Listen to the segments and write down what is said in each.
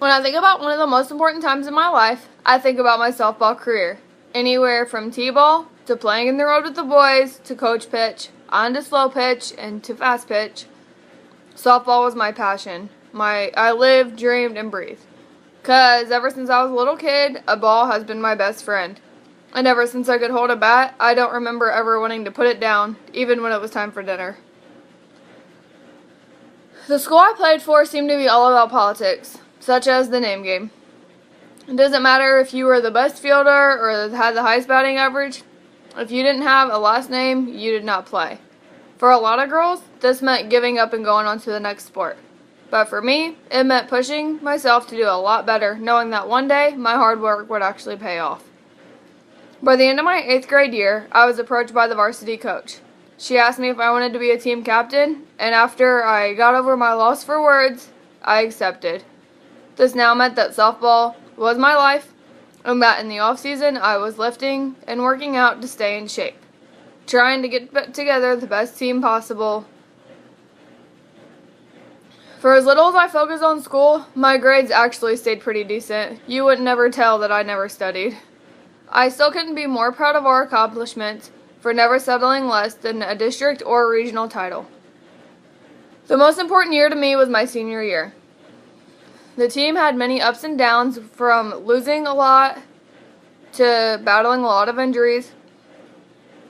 When I think about one of the most important times in my life, I think about my softball career. Anywhere from t-ball to playing in the road with the boys to coach pitch, on to slow pitch and to fast pitch, softball was my passion. I lived, dreamed, and breathed. 'Cause ever since I was a little kid, a ball has been my best friend. And ever since I could hold a bat, I don't remember ever wanting to put it down, even when it was time for dinner. The school I played for seemed to be all about politics, such as the name game. It doesn't matter if you were the best fielder or had the highest batting average. If you didn't have a last name, you did not play. For a lot of girls, this meant giving up and going on to the next sport. But for me, it meant pushing myself to do a lot better, knowing that one day my hard work would actually pay off. By the end of my 8th grade year, I was approached by the varsity coach. She asked me if I wanted to be a team captain, and after I got over my loss for words, I accepted. This now meant that softball was my life, and that in the off-season I was lifting and working out to stay in shape, trying to get together the best team possible. For as little as I focused on school, my grades actually stayed pretty decent. You would never tell that I never studied. I still couldn't be more proud of our accomplishments for never settling less than a district or regional title. The most important year to me was my senior year. The team had many ups and downs, from losing a lot to battling a lot of injuries.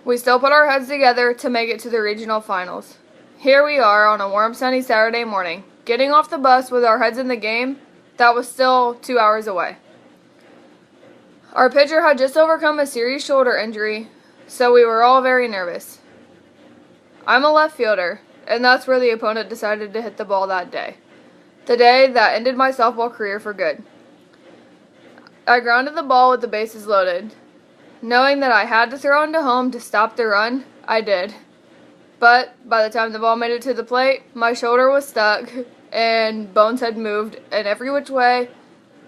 We still put our heads together to make it to the regional finals. Here we are on a warm, sunny Saturday morning, getting off the bus with our heads in the game that was still 2 hours away. Our pitcher had just overcome a serious shoulder injury, so we were all very nervous. I'm a left fielder, and that's where the opponent decided to hit the ball that day. The day that ended my softball career for good. I grounded the ball with the bases loaded. Knowing that I had to throw into home to stop the run, I did. But by the time the ball made it to the plate, my shoulder was stuck and bones had moved in every which way.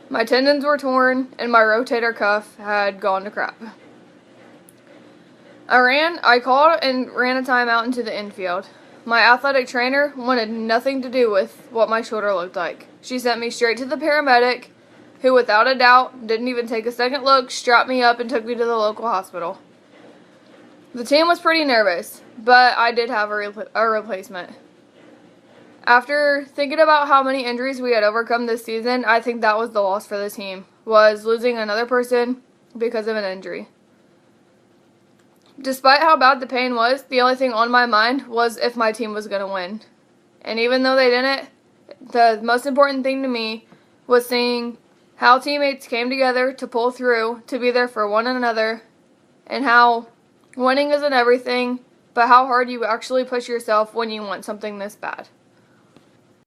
My tendons were torn and my rotator cuff had gone to crap. I called and ran a timeout into the infield. My athletic trainer wanted nothing to do with what my shoulder looked like. She sent me straight to the paramedic, who without a doubt didn't even take a second look, strapped me up and took me to the local hospital. The team was pretty nervous, but I did have a replacement. After thinking about how many injuries we had overcome this season, I think that was the loss for the team, was losing another person because of an injury. Despite how bad the pain was, the only thing on my mind was if my team was going to win. And even though they didn't, the most important thing to me was seeing how teammates came together to pull through, to be there for one another, and how winning isn't everything, but how hard you actually push yourself when you want something this bad.